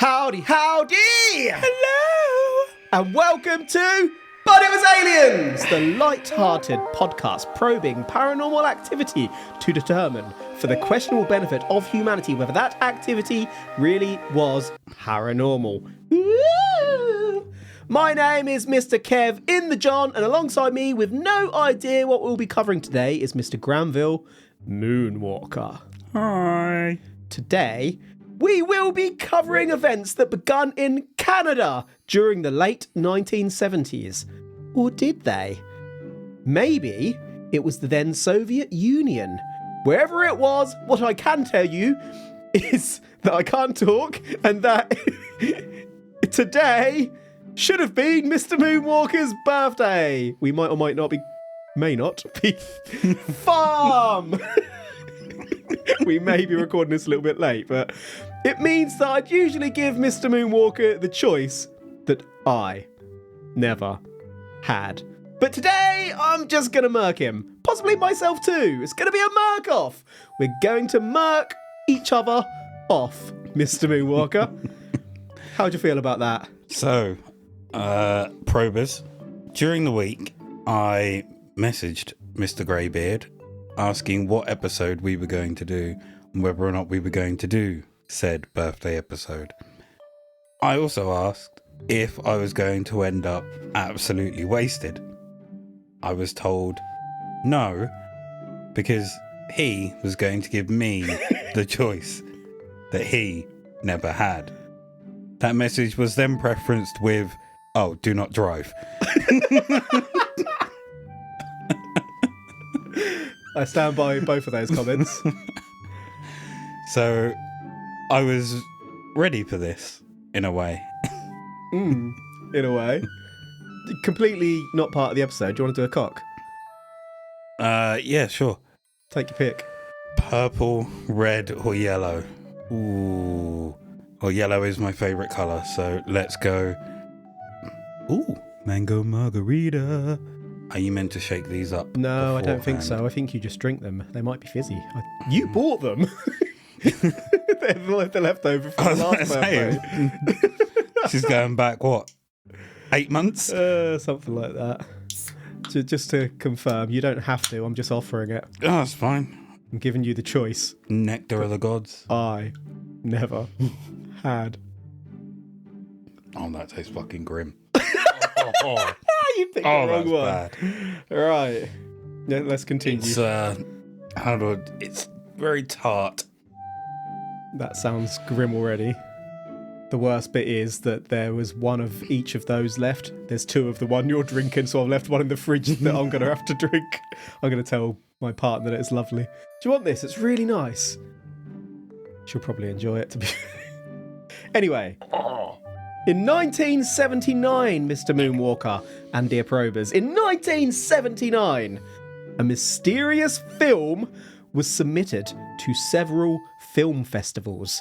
Howdy, howdy! Hello! And welcome to But It Was Aliens, the light-hearted podcast probing paranormal activity to determine, for the questionable benefit of humanity, whether that activity really was paranormal. Woo! My name is Mr. Kev in the John, and alongside me, with no idea what we'll be covering today, is Mr. Granville Moonwalker. Hi. Today, we will be covering events that begun in Canada during the late 1970s. Or did they? Maybe it was the then Soviet Union. Wherever it was, what I can tell you is that I can't talk and that today should have been Mr. Moonwalker's birthday. We might or might not be, may not be, farm. We may be recording this a little bit late, but it means that I'd usually give Mr. Moonwalker the choice that I never had. But today, I'm just going to murk him. Possibly myself too. It's going to be a murk off. We're going to murk each other off, Mr. Moonwalker. How'd you feel about that? So, probers, during the week, I messaged Mr. Greybeard asking what episode we were going to do and whether or not we were going to do said birthday episode. I also asked if I was going to end up absolutely wasted. I was told no, because he was going to give me the choice that he never had. That message was then preferenced with, "Oh, do not drive." I stand by both of those comments. So I was ready for this, in a way. In a way. Completely not part of the episode. Do you want to do a cock? Yeah, sure. Take your pick. Purple, red, or yellow? Ooh. Well, yellow is my favourite colour, so let's go. Ooh, mango margarita. Are you meant to shake these up? No, I don't think so. I think you just drink them. They might be fizzy. You bought them. They're left over from the last birthday. She's going back, what, 8 months? Something like that. Just to confirm, you don't have to. I'm just offering it. Oh, that's fine. I'm giving you the choice. Nectar of the gods. I never had. Oh, that tastes fucking grim. You picked the wrong one. Bad. Right. Let's continue. It's very tart. That sounds grim already. The worst bit is that there was one of each of those left. There's two of the one you're drinking, so I've left one in the fridge that I'm going to have to drink. I'm going to tell my partner that it's lovely. Do you want this? It's really nice. She'll probably enjoy it, to be Anyway. In 1979, Mr. Moonwalker and dear probers, in 1979, a mysterious film was submitted to several film festivals.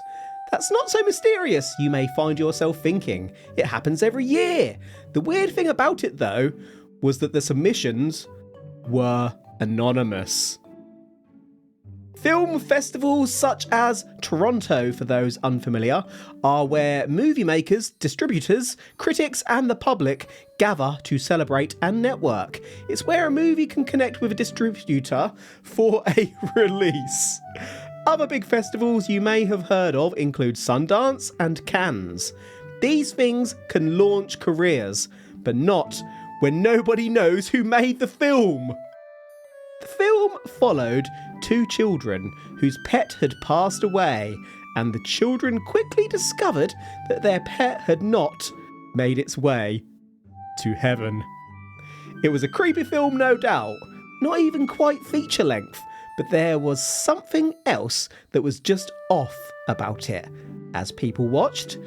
That's not so mysterious, you may find yourself thinking. It happens every year. The weird thing about it, though, was that the submissions were anonymous. Film festivals such as Toronto, for those unfamiliar, are where movie makers, distributors, critics and the public gather to celebrate and network. It's where a movie can connect with a distributor for a release. Other big festivals you may have heard of include Sundance and Cannes. These things can launch careers, but not when nobody knows who made the film. The film followed two children whose pet had passed away, and the children quickly discovered that their pet had not made its way to heaven. It was a creepy film, no doubt, not even quite feature length, but there was something else that was just off about it. As people watched,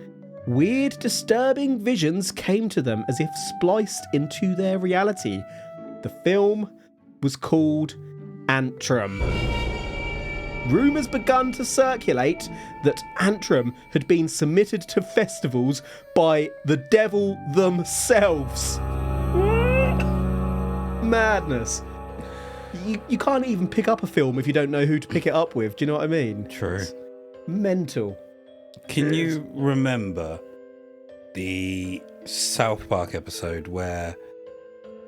weird, disturbing visions came to them as if spliced into their reality. The film was called Antrum. Rumours begun to circulate that Antrum had been submitted to festivals by the devil themselves. Madness. You can't even pick up a film if you don't know who to pick it up with. Do you know what I mean? True. It's mental. Can you remember the South Park episode where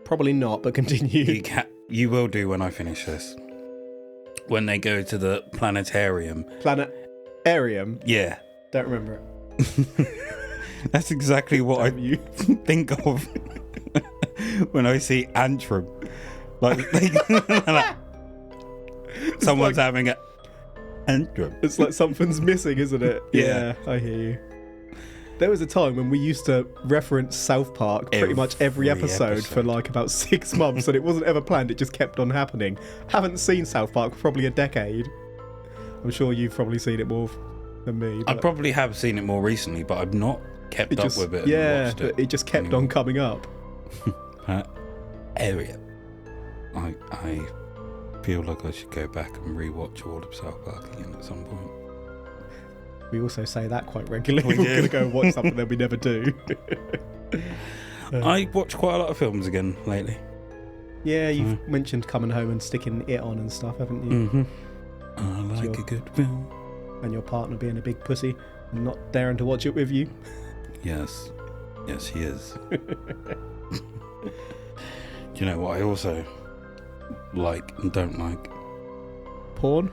Probably not, but continue. you will do when I finish this? When they go to the planetarium. Planetarium? Yeah. Don't remember it. That's exactly what I think of when I see Antrum. Like, someone's having an Antrum. It's like something's missing, isn't it? Yeah. I hear you. There was a time when we used to reference South Park pretty much every episode for like about 6 months, and it wasn't ever planned, it just kept on happening. Haven't seen South Park for probably a decade. I'm sure you've probably seen it more than me. I probably have seen it more recently, but I've not kept up with it. Yeah, watched it. But it just kept on coming up. Area. I feel like I should go back and rewatch all of South Park again at some point. We also say that quite regularly. We're going to go and watch something that we never do. I watch quite a lot of films again lately. Yeah, you've mentioned coming home and sticking it on and stuff, haven't you? Mm-hmm. I like a good film. And your partner being a big pussy and not daring to watch it with you. Yes. Yes, he is. Do you know what I also like and don't like? Porn?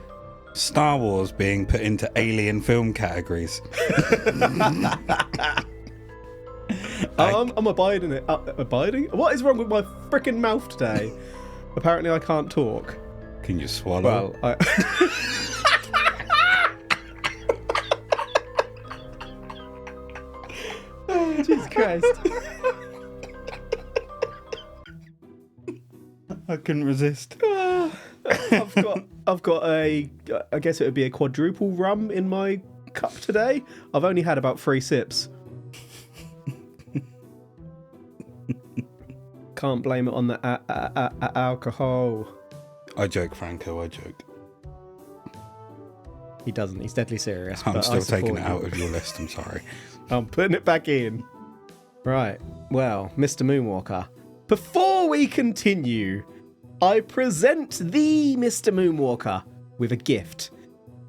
Star Wars being put into alien film categories. I'm abiding it. Abiding? What is wrong with my freaking mouth today? Apparently I can't talk. Can you swallow? Well, oh, Jesus Christ. I couldn't resist. I've got I guess it would be a quadruple rum in my cup today. I've only had about 3 sips. Can't blame it on the alcohol. I joke, Franco, I joke. He doesn't, he's deadly serious. I'm but still taking you. it out of your list, I'm sorry. I'm putting it back in. Right, well, Mr. Moonwalker, before we continue, I present thee, Mr. Moonwalker, with a gift.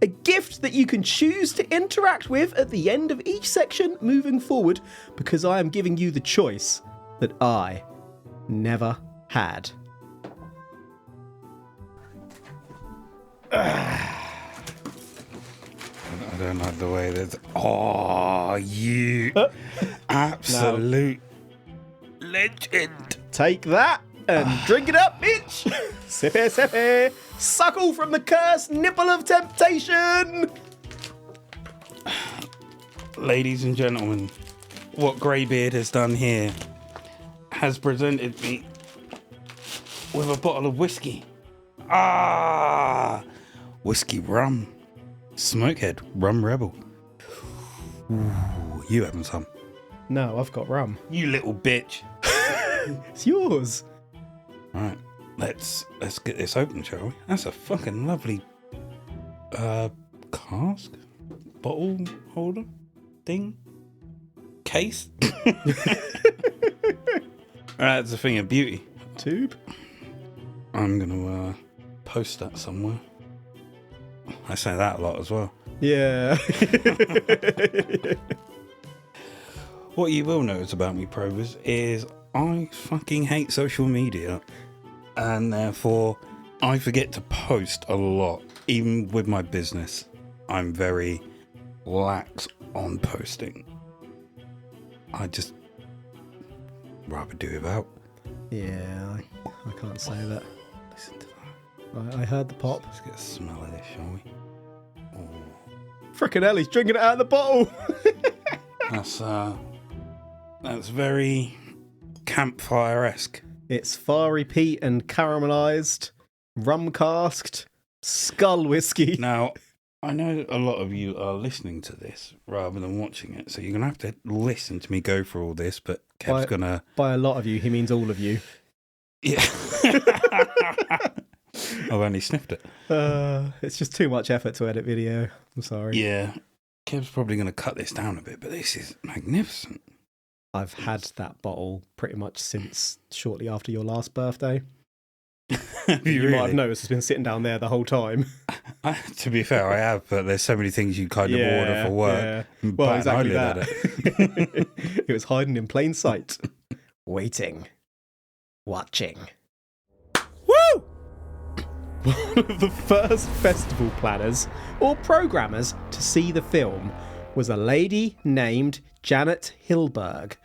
A gift that you can choose to interact with at the end of each section moving forward, because I am giving you the choice that I never had. I don't like the way there's... Oh, you absolute legend. Take that and drink it up, bitch. Sippy, sippy. Suckle from the cursed nipple of temptation. Ladies and gentlemen, what Greybeard has done here has presented me with a bottle of whiskey. Whiskey rum. Smokehead Rum Rebel. Ooh, you having some? No, I've got rum. You little bitch. It's yours. Right, let's get this open, shall we? That's a fucking lovely cask, bottle holder, thing, case. That's a thing of beauty. Tube. I'm gonna post that somewhere. I say that a lot as well. Yeah. What you will notice about me, Probers, is I fucking hate social media, and therefore I forget to post a lot. Even with my business, I'm very lax on posting. I just rather do without. Yeah, I can't say that. Listen to that. I heard the pop. Let's get a smell of this, shall we? Oh. Frickin' hell, he's drinking it out of the bottle. That's very campfire-esque. It's fiery peat and caramelised, rum casked, skull whiskey. Now, I know a lot of you are listening to this rather than watching it, so you're going to have to listen to me go through all this, but Kev's going to... By a lot of you, he means all of you. Yeah. I've only sniffed it. It's just too much effort to edit video. I'm sorry. Yeah. Kev's probably going to cut this down a bit, but this is magnificent. I've had that bottle pretty much since shortly after your last birthday. You might have noticed it's been sitting down there the whole time. To be fair, I have, but there's so many things you kind of order for work. Yeah. Well, exactly that. At it. It was hiding in plain sight. Waiting. Watching. Woo! One of the first festival planners or programmers to see the film was a lady named Janet Hilberg.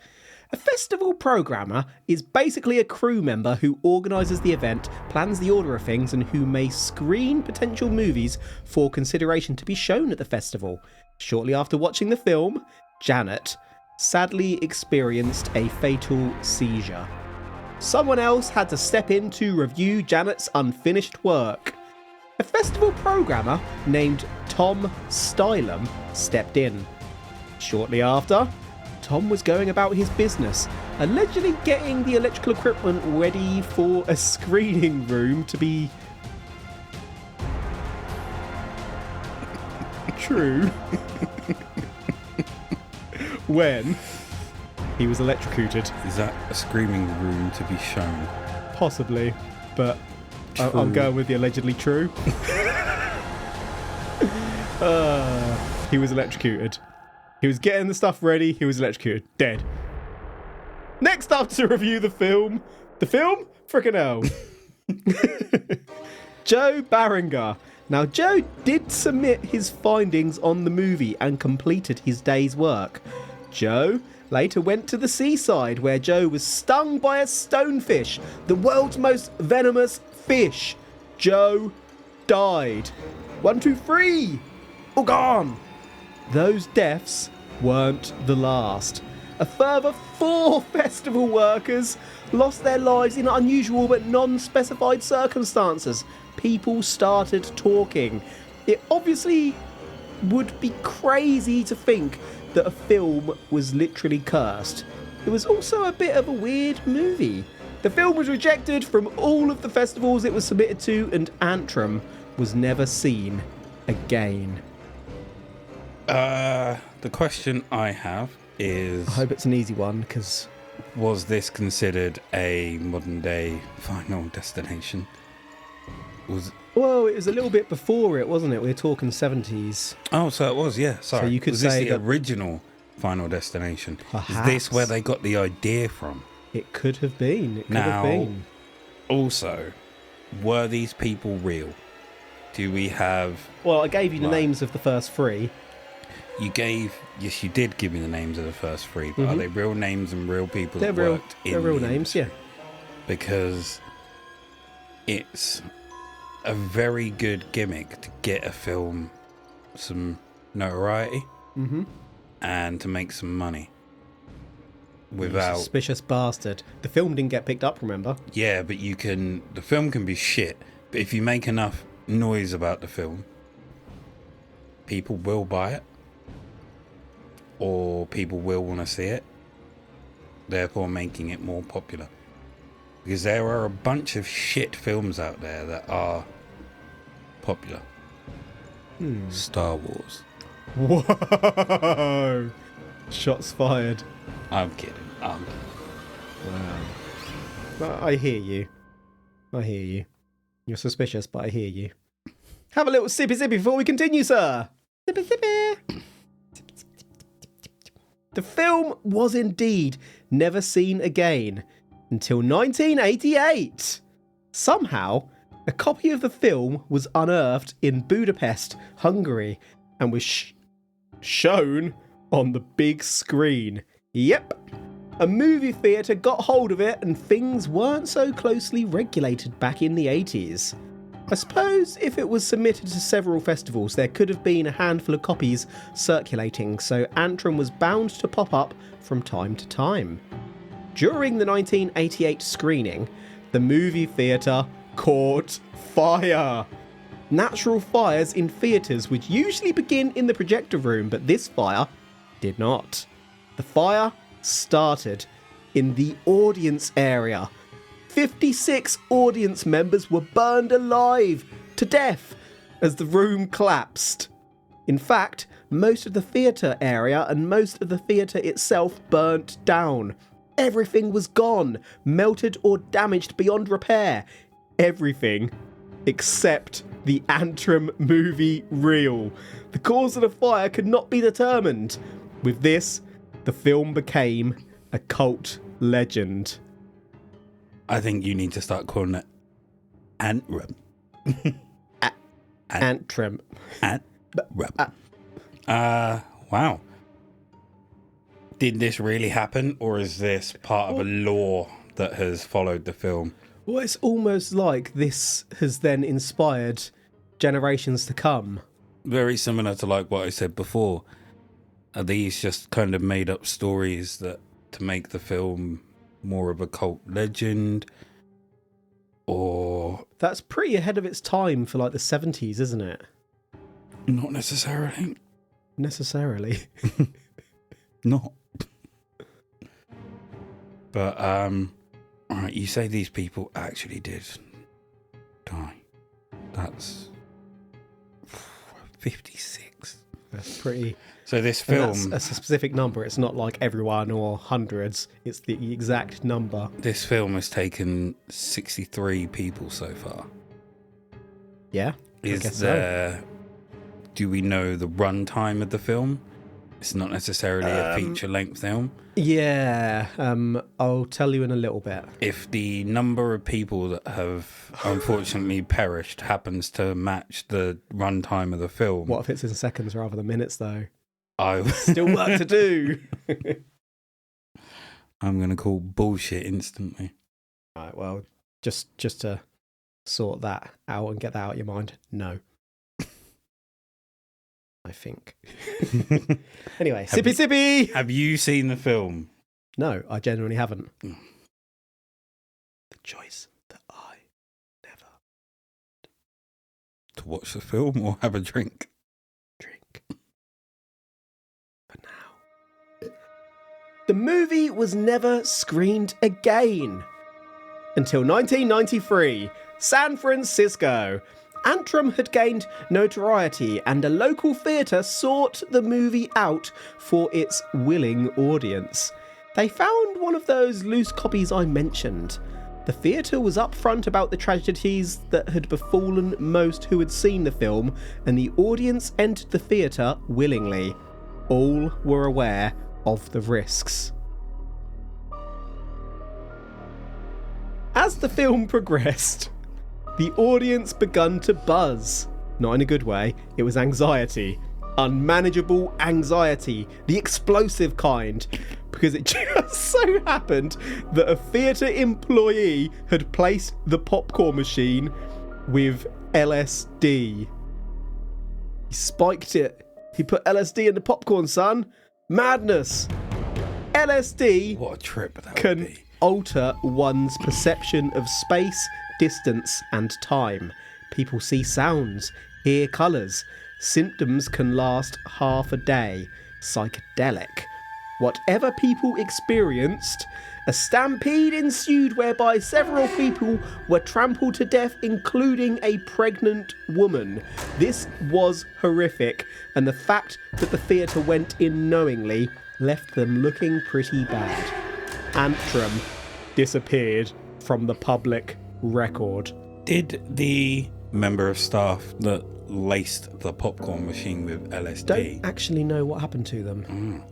A festival programmer is basically a crew member who organises the event, plans the order of things, and who may screen potential movies for consideration to be shown at the festival. Shortly after watching the film, Janet sadly experienced a fatal seizure. Someone else had to step in to review Janet's unfinished work. A festival programmer named Tom Stylum stepped in. Shortly after, Tom was going about his business, allegedly getting the electrical equipment ready for a screening room to be true when he was electrocuted. Is that a screaming room to be shown? Possibly, but I'm going with the allegedly true. He was electrocuted. He was getting the stuff ready. He was electrocuted. Dead. Next up to review the film. The film? Frickin' hell. Joe Barringer. Now, Joe did submit his findings on the movie and completed his day's work. Joe later went to the seaside where Joe was stung by a stonefish, the world's most venomous fish. Joe died. 1, 2, 3. All gone. Those deaths weren't the last. A further 4 festival workers lost their lives in unusual but non-specified circumstances. People started talking. It obviously would be crazy to think that a film was literally cursed. It was also a bit of a weird movie. The film was rejected from all of the festivals it was submitted to, and Antrum was never seen again. The question I have is... I hope it's an easy one, because... Was this considered a modern-day Final Destination? Well, it was a little bit before it, wasn't it? We were talking 70s. Oh, so it was, yeah. Sorry. So you could was say this the that original Final Destination? Perhaps. Is this where they got the idea from? It could have been. It could have been. Also, were these people real? Do we have... Well, I gave you the names of the first 3. Yes, you did give me the names of the first 3, but are they real names and real people that real, worked in they're real the names, industry? yeah. Because it's a very good gimmick to get a film some notoriety and to make some money without... You suspicious bastard. The film didn't get picked up, remember? Yeah, but the film can be shit, but if you make enough noise about the film, people will buy it. Or people will want to see it, therefore making it more popular. Because there are a bunch of shit films out there that are popular. Star Wars. Whoa! Shots fired. I'm kidding. Wow. I hear you. You're suspicious, but I hear you. Have a little sippy sippy before we continue, sir. Sippy sippy. The film was indeed never seen again until 1988. Somehow, a copy of the film was unearthed in Budapest, Hungary, and was shown on the big screen. Yep, a movie theatre got hold of it, and things weren't so closely regulated back in the 80s. I suppose if it was submitted to several festivals, there could have been a handful of copies circulating, so Antrum was bound to pop up from time to time. During the 1988 screening, the movie theatre caught fire. Natural fires in theatres would usually begin in the projector room, but this fire did not. The fire started in the audience area. 56 audience members were burned alive to death as the room collapsed. In fact, most of the theatre area and most of the theatre itself burnt down. Everything was gone, melted or damaged beyond repair. everything except the Antrum movie reel. The cause of the fire could not be determined. With this, the film became a cult legend. I think you need to start calling it Antrum. Antrum. Antrum. Wow. Did this really happen, or is this part of a lore that has followed the film? Well, it's almost like this has then inspired generations to come. Very similar to like what I said before. Are these just kind of made up stories that to make the film more of a cult legend? Or That's pretty ahead of its time for like the 70s, isn't it? not necessarily? Necessarily. Not. But alright, you say these people actually did die. That's 56. That's pretty... So this And film, that's a specific number. It's not like everyone or hundreds. It's the exact number. this film has taken 63 people so far. Yeah. I Is guess there? Do we know the runtime of the film? It's not necessarily a feature-length film. Yeah. I'll tell you in a little bit. If the number of people that have unfortunately perished happens to match the runtime of the film, What if it's in seconds rather than minutes, though? I'm Still work to do. going to call bullshit instantly. Right. Well, just to sort that out and get that out of your mind. No. I think. Anyway, sippy. Have you seen the film? No, I genuinely haven't. The choice that I never To watch the film or have a drink? drink. For now. The movie was never screened again. Until 1993, San Francisco. Antrum had gained notoriety and a local theatre sought the movie out for its willing audience. They found one of those loose copies I mentioned. The theatre was upfront about the tragedies that had befallen most who had seen the film, and the audience entered the theatre willingly. All were aware of the risks. As the film progressed, the audience begun to buzz. Not in a good way, it was anxiety. Unmanageable anxiety, the explosive kind, because it just so happened that a theatre employee had placed the popcorn machine with LSD. He spiked it. He put LSD in the popcorn, son. Madness. LSD What a trip that would can be. alter one's perception of space, distance, and time. People see sounds, hear colours. Symptoms can last half a day. Psychedelic. Whatever people experienced, a stampede ensued whereby several people were trampled to death, including a pregnant woman. This was horrific, and the fact that the theatre went in knowingly left them looking pretty bad. Antrum disappeared from the public record. Did the member of staff that laced the popcorn machine with LSD? Don't actually know what happened to them.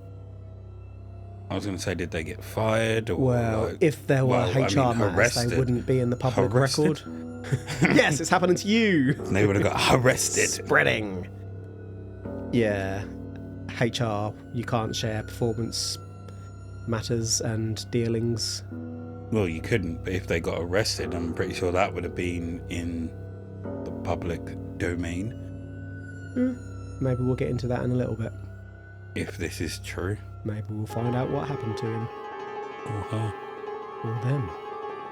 I was going to say, did they get fired? Or Well, like, if there were HR matters, arrested. they wouldn't be in the public Arrested? record. Yes, it's happening to you. They would have got arrested. Spreading. Yeah. HR, you can't share performance matters and dealings. Well, you couldn't, but if they got arrested, I'm pretty sure that would have been in the public domain. Maybe we'll get into that in a little bit. If this is true. Maybe we'll find out what happened to him. Or her. Or them.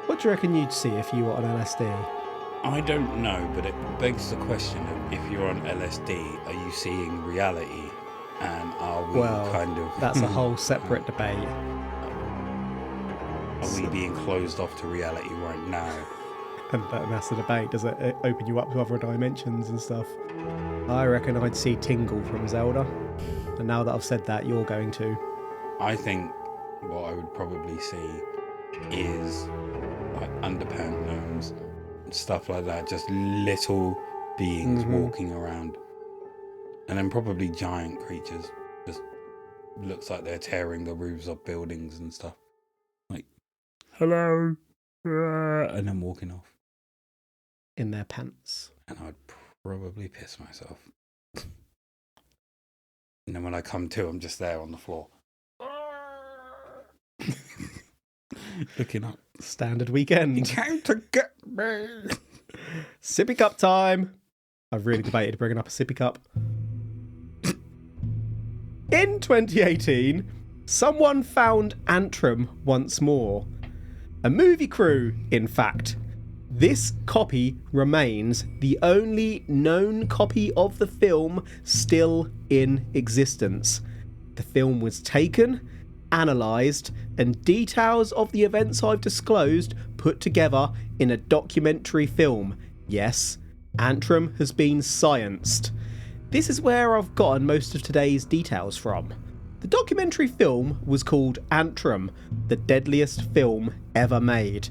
What do you reckon you'd see if you were on LSD? I don't know, but it begs the question of if you're on LSD, are you seeing reality? And are we kind of... That's a whole separate debate. Are we being closed off to reality right now? And that's the debate. Does it open you up to other dimensions and stuff? I reckon I'd see Tingle from Zelda. And now that I've said that, you're going to. I think what I would probably see is like underpant gnomes stuff like that. Just little beings walking around. And then probably giant creatures. Just looks like they're tearing the roofs of buildings and stuff. Like, hello. And then walking off. In their pants. And I'd probably piss myself. And then when I come to, I'm just there on the floor. Looking up. Standard weekend. You came to get me. Sippy cup time. I've really debated bringing up a sippy cup. In 2018, someone found Antrum once more. A movie crew, in fact. This copy remains the only known copy of the film still in existence. The film was taken, analysed, and details of the events I've disclosed put together in a documentary film. Yes, Antrum has been scienced. This is where I've gotten most of today's details from. The documentary film was called Antrum, the Deadliest Film Ever Made,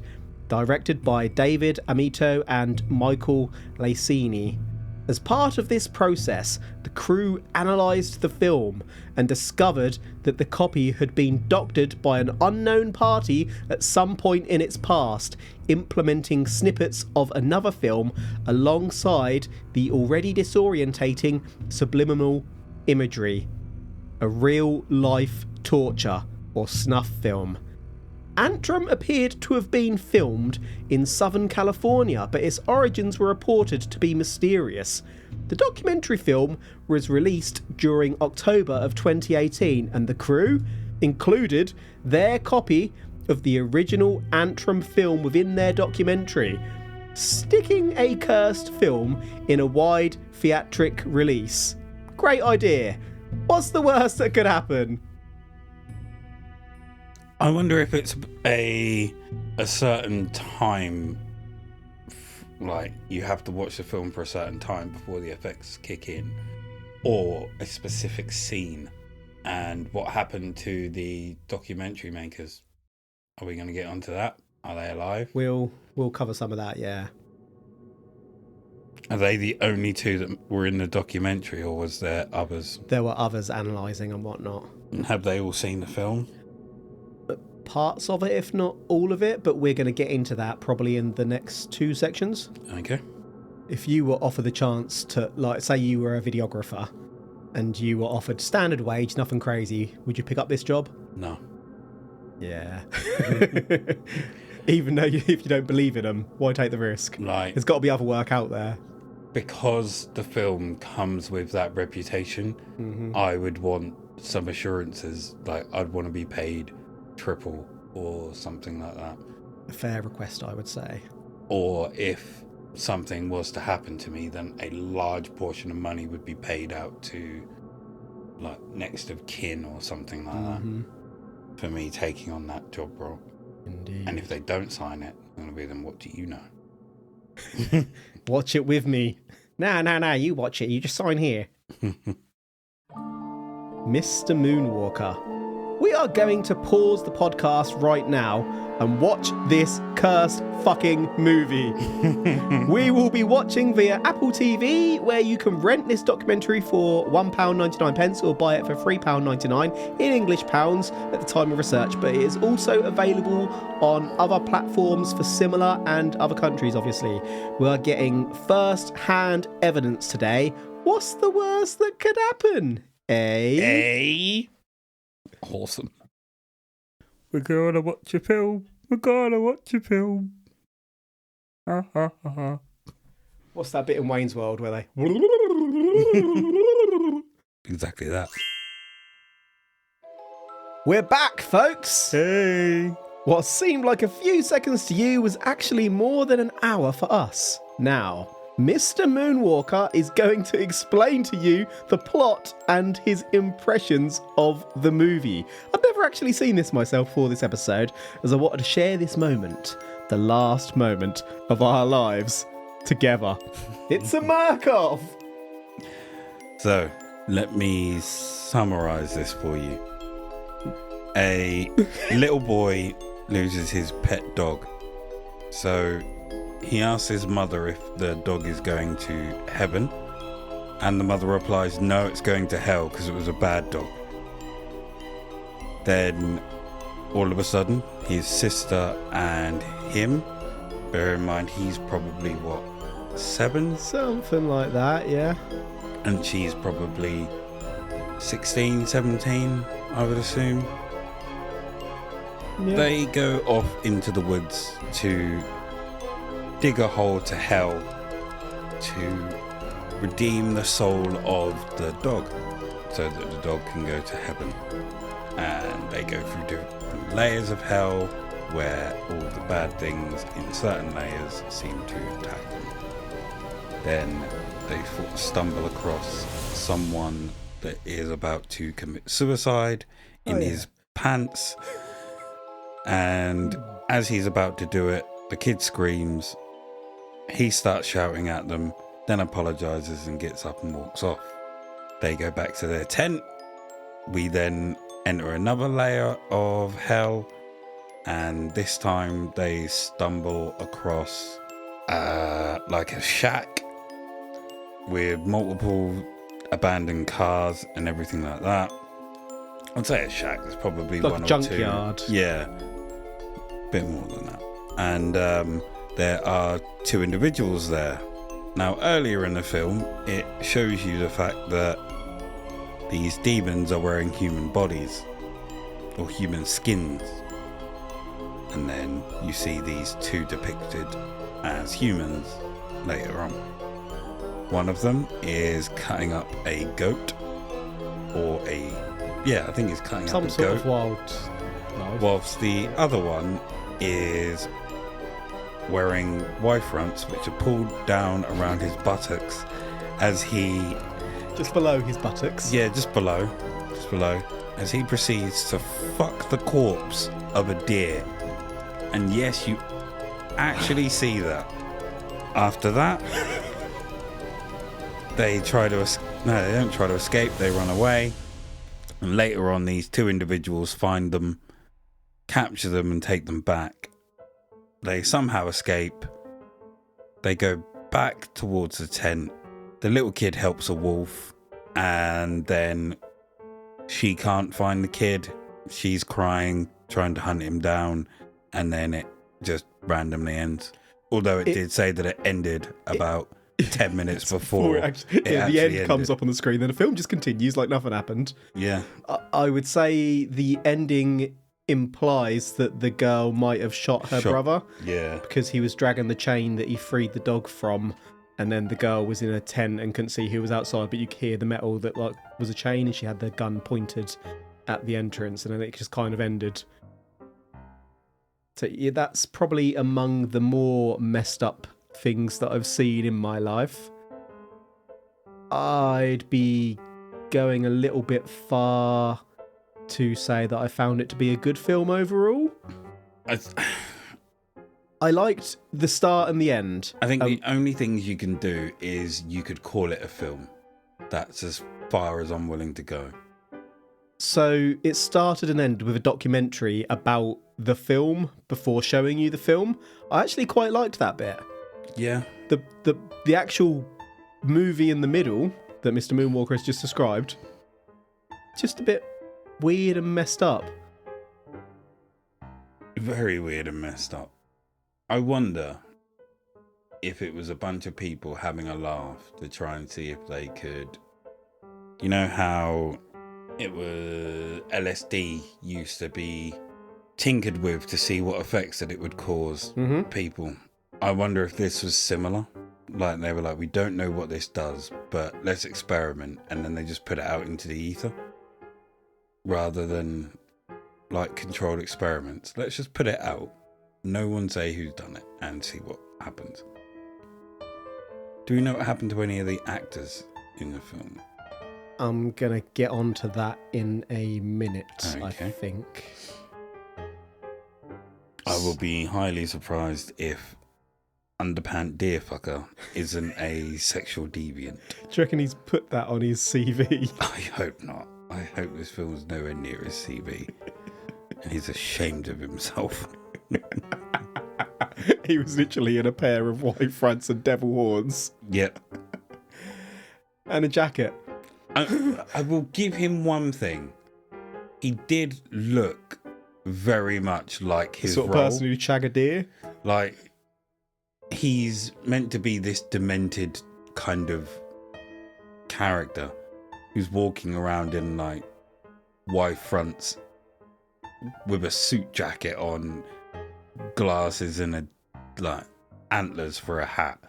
directed by David Amito and Michael Lacini. As part of this process, the crew analysed the film and discovered that the copy had been doctored by an unknown party at some point in its past, implementing snippets of another film alongside the already disorientating subliminal imagery. A real-life torture or snuff film. Antrum appeared to have been filmed in Southern California, but its origins were reported to be mysterious. The documentary film was released during October of 2018, and the crew included their copy of the original Antrum film within their documentary, sticking a cursed film in a wide theatric release. Great idea. What's the worst that could happen? I wonder if it's a certain time, like you have to watch the film for a certain time before the effects kick in, or a specific scene. And what happened to the documentary makers? Are we going to get onto that? Are they alive? We'll cover some of that, yeah. Are they the only two that were in the documentary, or was there others? There were others analysing and whatnot. And have they all seen the film? Parts of it, if not all of it, but we're going to get into that probably in the next 2 sections. Okay. If you were offered the chance to, like, say you were a videographer and you were offered standard wage, nothing crazy, would you pick up this job? No. Yeah. Even though if you don't believe in them, why take the risk? Like, There's got to be other work out there. Because the film comes with that reputation, I would want some assurances. Like, I'd want to be paid triple or something like that. A fair request, I would say. Or if something was to happen to me, then a large portion of money would be paid out to, like, next of kin or something like that for me taking on that job role. Indeed. And if they don't sign it, I'm going to be then, what do you know? Watch it with me. No, you watch it. You just sign here. Mr. Moonwalker. We are going to pause the podcast right now and watch this cursed fucking movie. We will be watching via Apple TV, where you can rent this documentary for £1.99 or buy it for £3.99 in English pounds at the time of research, but it is also available on other platforms for similar and other countries, obviously. We are getting first-hand evidence today. What's the worst that could happen? Awesome. We're gonna watch a film. We're gonna watch a film. Ha ha ha ha. What's that bit in Wayne's World where they... Exactly that. We're back, folks! Hey. What seemed like a few seconds to you was actually more than an hour for us. Now, Mr. Moonwalker is going to explain to you the plot and his impressions of the movie. I've never actually seen this myself for this episode, as I wanted to share this moment, the last moment of our lives together. It's a Murkoff! So, let me summarize this for you. A little boy loses his pet dog. So he asks his mother if the dog is going to heaven, and the mother replies, no, it's going to hell because it was a bad dog. Then all of a sudden, his sister and him, bear in mind he's probably, 7? Something like that, yeah. And she's probably 16, 17, I would assume. Yeah. They go off into the woods to dig a hole to hell to redeem the soul of the dog so that the dog can go to heaven. And they go through different layers of hell where all the bad things in certain layers seem to attack them. Then they stumble across someone that is about to commit suicide in his pants. And as he's about to do it, the kid screams. He starts shouting at them, then apologizes and gets up and walks off. They go back to their tent. We then enter another layer of hell, and this time they stumble across like a shack with multiple abandoned cars and everything like that. I'd say a shack. There's probably like one a or junkyard. two. Yeah, bit more than that. And there are 2 individuals there. Now, earlier in the film, it shows you the fact that these demons are wearing human bodies or human skins. And then you see these 2 depicted as humans later on. One of them is cutting up a goat, or I think he's cutting up a goat. Some sort of wildlife. Whilst the other one is wearing Y fronts which are pulled down around his buttocks as he... Just below his buttocks. Yeah, just below. As he proceeds to fuck the corpse of a deer. And yes, you actually see that. After that, they don't try to escape, they run away. And later on, these 2 individuals find them, capture them and take them back. They somehow escape. They go back towards the tent. The little kid helps a wolf, and then she can't find the kid. She's crying, trying to hunt him down, and then it just randomly ends. Although it did say that it ended about 10 minutes before the end comes up on the screen, then the film just continues like nothing happened. Yeah. I would say the ending implies that the girl might have shot her brother. Yeah. Because he was dragging the chain that he freed the dog from, and then the girl was in a tent and couldn't see who was outside, but you could hear the metal that was a chain, and she had the gun pointed at the entrance, and then it just kind of ended. So yeah, that's probably among the more messed up things that I've seen in my life. I'd be going a little bit far to say that I found it to be a good film overall. I liked the start and the end. I think the only things you can do is you could call it a film. That's as far as I'm willing to go. So it started and ended with a documentary about the film before showing you the film. I actually quite liked that bit. Yeah. The actual movie in the middle that Mr. Moonwalker has just described, just a bit weird and messed up. Very weird and messed up. I wonder if it was a bunch of people having a laugh to try and see if they could... You know how it was LSD used to be tinkered with to see what effects that it would cause people. I wonder if this was similar. Like they were like, we don't know what this does, but let's experiment, and then they just put it out into the ether rather than like controlled experiments. Let's just put it out. No one say who's done it and see what happens. Do we know what happened to any of the actors in the film? I'm gonna get onto that in a minute, Okay. I think. I will be highly surprised if Underpant Deerfucker isn't a sexual deviant. Do you reckon he's put that on his CV? I hope not. I hope this film's nowhere near his CV. And he's ashamed of himself. He was literally in a pair of white fronts and devil horns Yep. and a jacket. I will give him one thing. He did look very much like The his sort of role. person who'd shag a deer. Like, he's meant to be this demented kind of character who's walking around in like white fronts with a suit jacket on, glasses and a like antlers for a hat.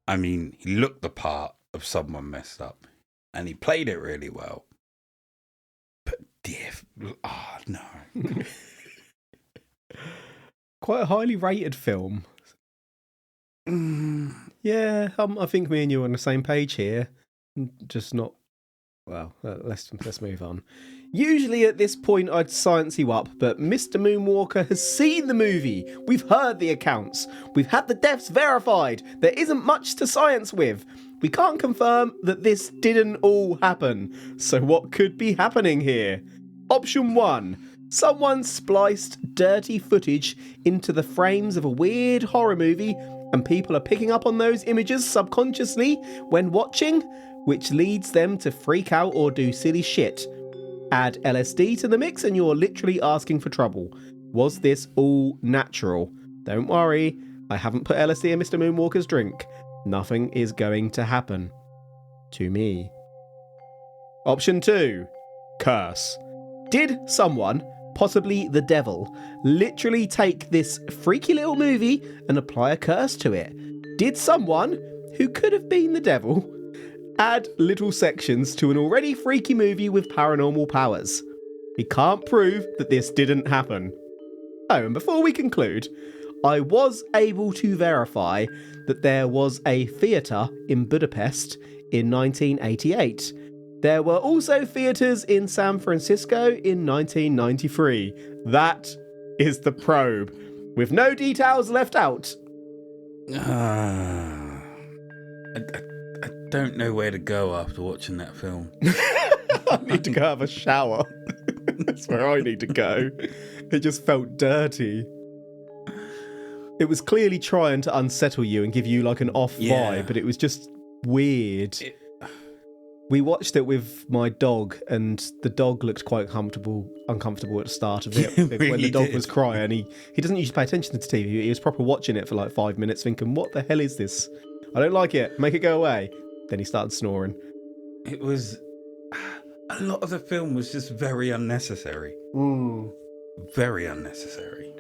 I mean, he looked the part of someone messed up, and he played it really well. But no. Quite a highly rated film. Yeah, I think me and you are on the same page here. Just not. Well, let's move on. Usually at this point I'd science you up, but Mr. Moonwalker has seen the movie. We've heard the accounts. We've had the deaths verified. There isn't much to science with. We can't confirm that this didn't all happen. So what could be happening here? Option 1. Someone spliced dirty footage into the frames of a weird horror movie and people are picking up on those images subconsciously when watching, which leads them to freak out or do silly shit. Add LSD to the mix and you're literally asking for trouble. Was this all natural? Don't worry, I haven't put LSD in Mr. Moonwalker's drink. Nothing is going to happen. To me. Option 2. Curse. Did someone, possibly the devil, literally take this freaky little movie and apply a curse to it? Did someone, who could have been the devil, add little sections to an already freaky movie with paranormal powers? We can't prove that this didn't happen. Oh, and before we conclude, I was able to verify that there was a theatre in Budapest in 1988. There were also theatres in San Francisco in 1993. That is the probe, with no details left out. I don't know where to go after watching that film. I need to go have a shower. That's where I need to go. It just felt dirty. It was clearly trying to unsettle you and give you like an off vibe, but it was just weird. We watched it with my dog, and the dog looked quite uncomfortable at the start of it. Really when the dog did. was crying, he doesn't usually pay attention to TV. He was proper watching it for like 5 minutes, thinking, "What the hell is this? I don't like it. Make it go away." Then he started snoring. It was... A lot of the film was just very unnecessary. Very unnecessary.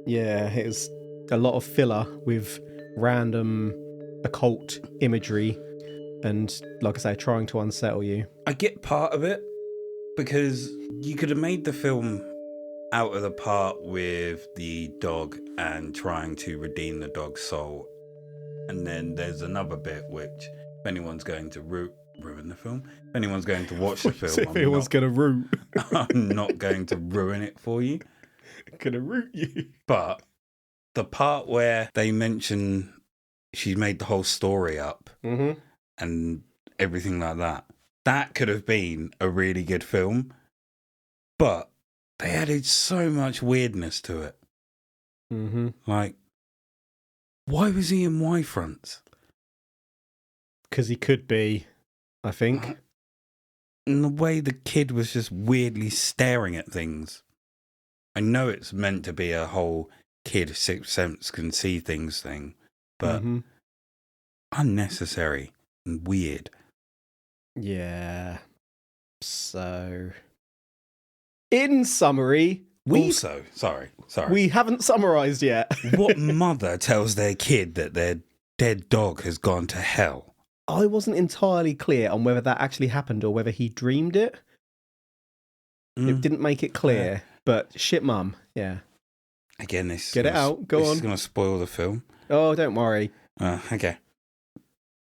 Yeah, it was a lot of filler with random occult imagery and, like I say, trying to unsettle you. I get part of it, because you could have made the film out of the part with the dog and trying to redeem the dog's soul. And then there's another bit which, if anyone's going to ruin the film, if anyone's going to watch the film, If anyone's going to root. I'm not going to ruin it for you. Going to root you. But the part where they mention she made the whole story up and everything like that, that could have been a really good film. But they added so much weirdness to it. Like, why was he in Y fronts? Because he could be, I think. And the way the kid was just weirdly staring at things. I know it's meant to be a whole kid sixth sense can see things thing, but unnecessary and weird. Yeah. So, in summary, we haven't summarised yet. What mother tells their kid that their dead dog has gone to hell? I wasn't entirely clear on whether that actually happened or whether he dreamed it. It didn't make it clear, but shit mum, yeah. Again, this Get it out, go on. This is going to spoil the film. Oh, don't worry. Okay.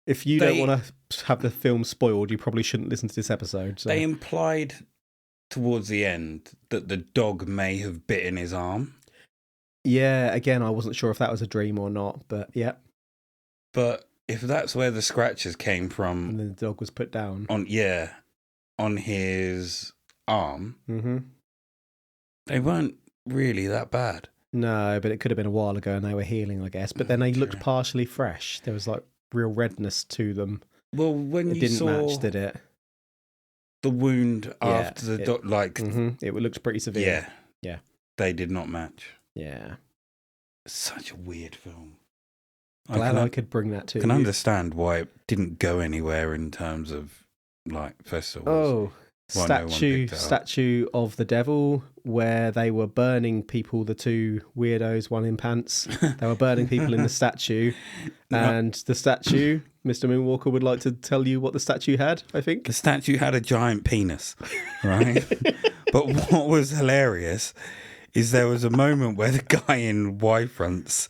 If you don't want to have the film spoiled, you probably shouldn't listen to this episode. So. They implied towards the end that the dog may have bitten his arm. Yeah, again, I wasn't sure if that was a dream or not, but yeah. But if that's where the scratches came from... And then the dog was put down. On his arm, they weren't really that bad. No, but it could have been a while ago and they were healing, I guess. But then they looked partially fresh. There was like real redness to them. Well, when It you didn't saw match, did it? the wound Yeah, after the it looked pretty severe. Yeah. they did not match. Yeah. Such a weird film. Glad I could bring that to I can you. understand why it didn't go anywhere in terms of like festivals. Oh, Why no one picked it up. statue of the devil, where they were burning people, the two weirdos, one in pants. They were burning people in the statue. And the statue, Mr. Moonwalker would like to tell you what the statue had, I think. The statue had a giant penis, right? But what was hilarious is there was a moment where the guy in Y-fronts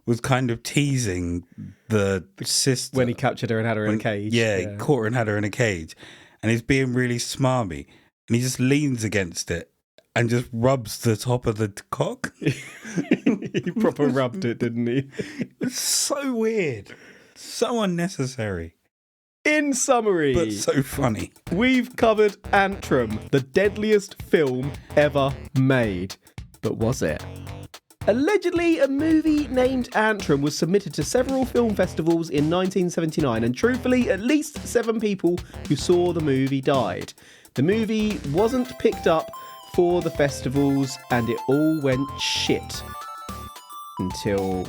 was kind of teasing the sister. When he captured her and had her in a cage. Yeah, he caught her and had her in a cage. And he's being really smarmy. And he just leans against it and just rubs the top of the cock. He proper rubbed it, didn't he? It's so weird. So unnecessary. In summary, But so funny. we've covered Antrum, the deadliest film ever made. But was it? Allegedly, a movie named Antrum was submitted to several film festivals in 1979, and truthfully, at least 7 people who saw the movie died. The movie wasn't picked up for the festivals, and it all went shit. Until...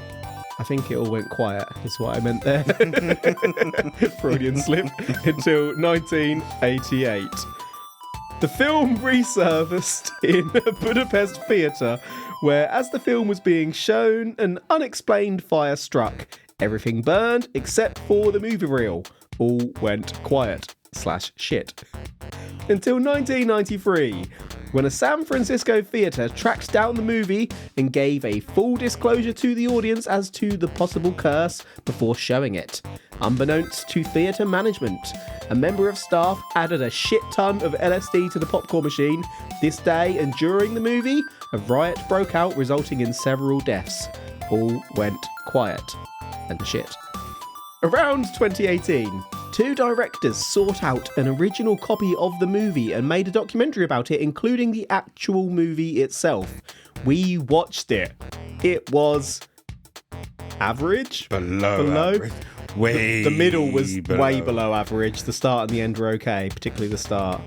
I think it all went quiet, is what I meant there. Freudian slip. Until 1988. The film resurfaced in a Budapest theatre, where as the film was being shown, an unexplained fire struck. Everything burned except for the movie reel. All went quiet/shit. Until 1993, when a San Francisco theatre tracked down the movie and gave a full disclosure to the audience as to the possible curse before showing it. Unbeknownst to theatre management, a member of staff added a shit ton of LSD to the popcorn machine. This day and during the movie, a riot broke out, resulting in several deaths. All went quiet and shit. Around 2018, 2 directors sought out an original copy of the movie and made a documentary about it, including the actual movie itself. We watched it. It was average? Below average. The middle was way below average. The start and the end were okay, particularly the start.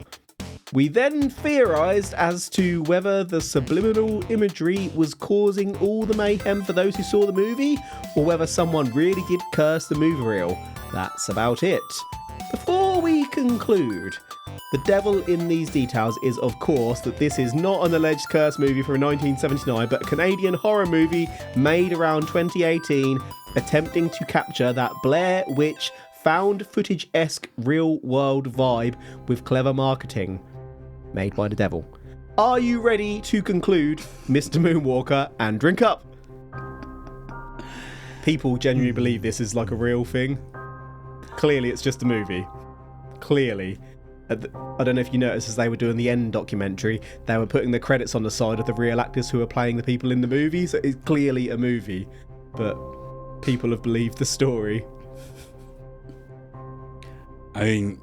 We then theorised as to whether the subliminal imagery was causing all the mayhem for those who saw the movie, or whether someone really did curse the movie reel. That's about it. Before we conclude, the devil in these details is, of course, that this is not an alleged curse movie from 1979, but a Canadian horror movie made around 2018, attempting to capture that Blair Witch found footage-esque real-world vibe with clever marketing. Made by the devil. Are you ready to conclude, Mr. Moonwalker, and drink up? People genuinely believe this is like a real thing. Clearly, it's just a movie. Clearly. I don't know if you noticed, as they were doing the end documentary, they were putting the credits on the side of the real actors who are playing the people in the movie, so it's clearly a movie. But people have believed the story. I mean,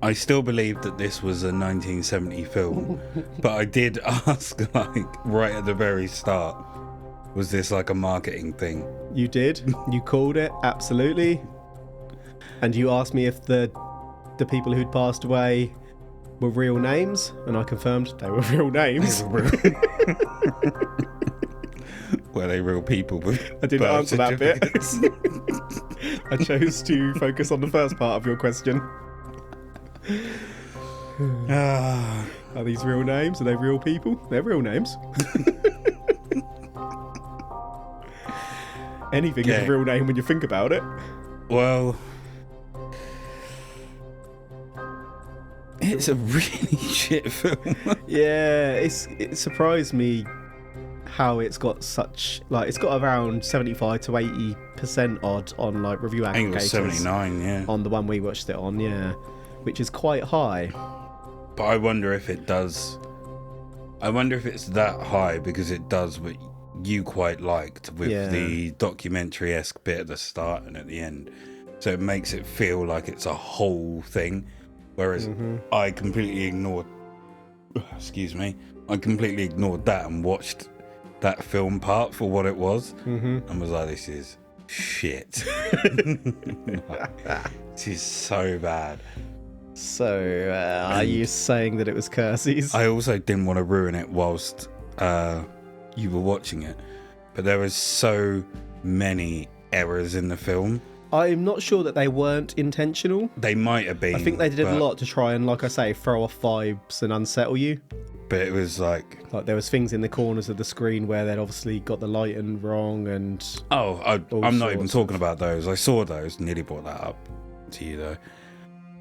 I still believe that this was a 1970 film, but I did ask, like, right at the very start, was this like a marketing thing? You did. You called it, absolutely. And you asked me if the people who'd passed away were real names, and I confirmed they were real names. Were they real people? I didn't answer that bit. I chose to focus on the first part of your question. Are these real names? Are they real people? They're real names. Anything is a real name when you think about it. Well, it's a really shit film. Yeah, it surprised me how it's got such, like, it's got around 75 to 80% odd on like review aggregators. I think it was 79, yeah. On the one we watched it on, yeah, which is quite high. But I wonder if it does. I wonder if it's that high because it does what you quite liked with the documentary-esque bit at the start and at the end. So it makes it feel like it's a whole thing. Whereas I completely ignored... Excuse me. I completely ignored that and watched that film part for what it was, Mm-hmm. and was like, this is shit. This is so bad. So, are you saying that it was curses? I also didn't want to ruin it whilst you were watching it, but there was so many errors in the film. I'm not sure that they weren't intentional. They might have been. I think they did a lot to try and, like I say, throw off vibes and unsettle you. But it was like there was things in the corners of the screen where they'd obviously got the lighting wrong and... I'm not even talking about those. I saw those, nearly brought that up to you though.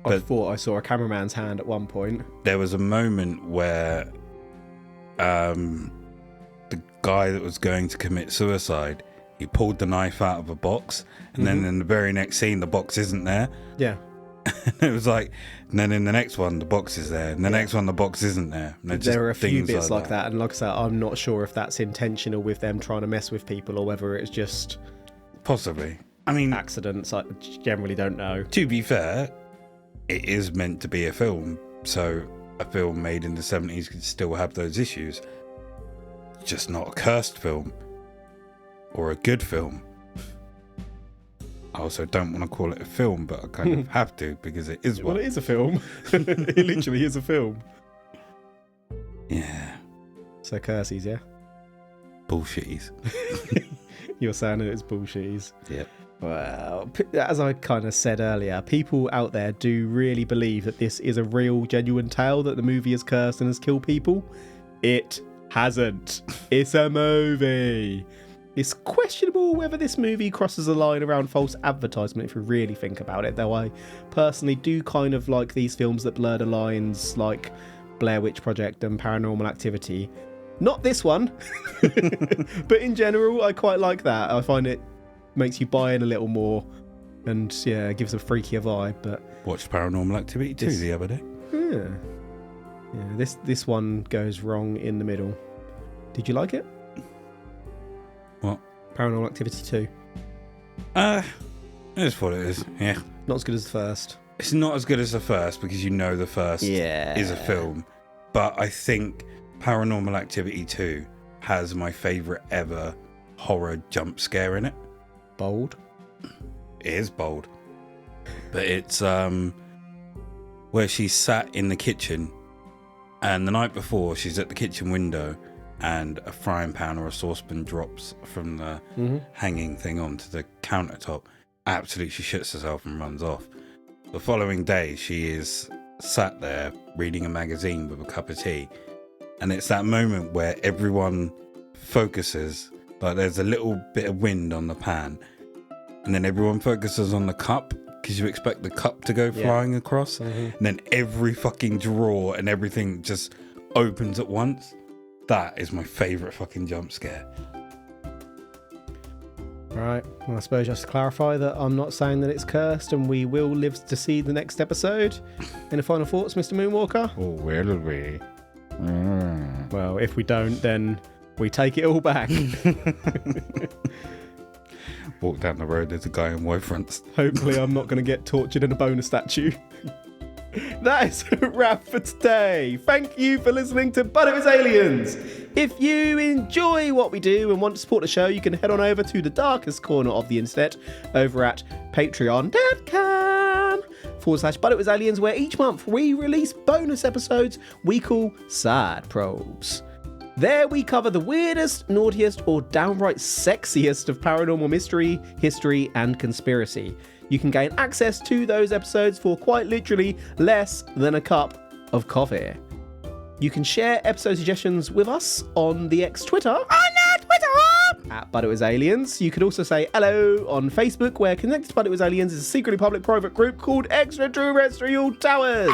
I thought I saw a cameraman's hand at one point. There was a moment where the guy that was going to commit suicide, he pulled the knife out of a box, and then in the very next scene the box isn't there. Yeah. It was like, and then in the next one the box is there, and the next one the box isn't there. And there are a few bits like that, and like I said, I'm not sure if that's intentional with them trying to mess with people or whether it's just possibly. I mean, accidents. I generally don't know. To be fair, it is meant to be a film, so a film made in the 70s could still have those issues. Just not a cursed film or a good film. I also don't want to call it a film, but I kind of have to because it is one. Well, it is a film. It literally is a film. Yeah. So curses, yeah? Bullshitties. You're saying it is bullshitties. Yep. Well, as I kind of said earlier, people out there do really believe that this is a real, genuine tale, that the movie has cursed and has killed people. It hasn't. It's a movie. It's questionable whether this movie crosses a line around false advertisement if you really think about it, though I personally do kind of like these films that blur the lines, like Blair Witch Project and Paranormal Activity. Not this one, but in general, I quite like that. I find it makes you buy in a little more, and yeah, it gives a freakier vibe. But watched Paranormal Activity 2 the other day. Yeah. This one goes wrong in the middle. Did you like it? What? Paranormal Activity 2. It's what it is. Yeah. Not as good as the first. It's not as good as the first because you know the first is a film, but I think Paranormal Activity 2 has my favourite ever horror jump scare in it. Bold. It is bold. But it's where she's sat in the kitchen, and the night before she's at the kitchen window and a frying pan or a saucepan drops from the hanging thing onto the countertop. Absolutely, she shits herself and runs off. The following day she is sat there reading a magazine with a cup of tea, and it's that moment where everyone focuses, like there's a little bit of wind on the pan, and then everyone focuses on the cup because you expect the cup to go flying across, and then every fucking drawer and everything just opens at once. That is my favourite fucking jump scare. Right, well, I suppose just to clarify that I'm not saying that it's cursed, and we will live to see the next episode. Any final thoughts, Mr. Moonwalker? Oh, will we? Well, if we don't, then we take it all back. Walk down the road, there's a guy in white fronts. Hopefully I'm not going to get tortured in a bonus statue. That is a wrap for today. Thank you for listening to But It Was Aliens. If you enjoy what we do and want to support the show, you can head on over to the darkest corner of the internet over at patreon.com/But It Was Aliens, where each month we release bonus episodes we call Sad Probes. There we cover the weirdest, naughtiest, or downright sexiest of paranormal mystery, history, and conspiracy. You can gain access to those episodes for quite literally less than a cup of coffee. You can share episode suggestions with us on the Twitter. At But It Was Aliens. You could also say hello on Facebook, where Connected to But It Was Aliens is a secretly public private group called Extraterrestrial Towers.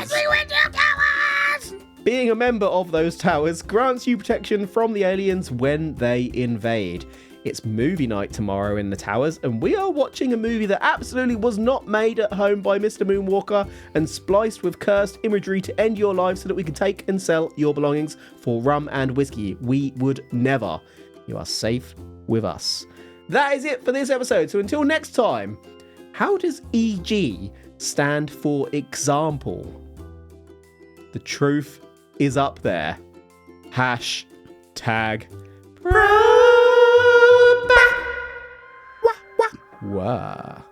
Being a member of those towers grants you protection from the aliens when they invade. It's movie night tomorrow in the towers, and we are watching a movie that absolutely was not made at home by Mr. Moonwalker and spliced with cursed imagery to end your life so that we can take and sell your belongings for rum and whiskey. We would never. You are safe with us. That is it for this episode. So until next time, how does EG stand for example? The truth is up there. #. Wow.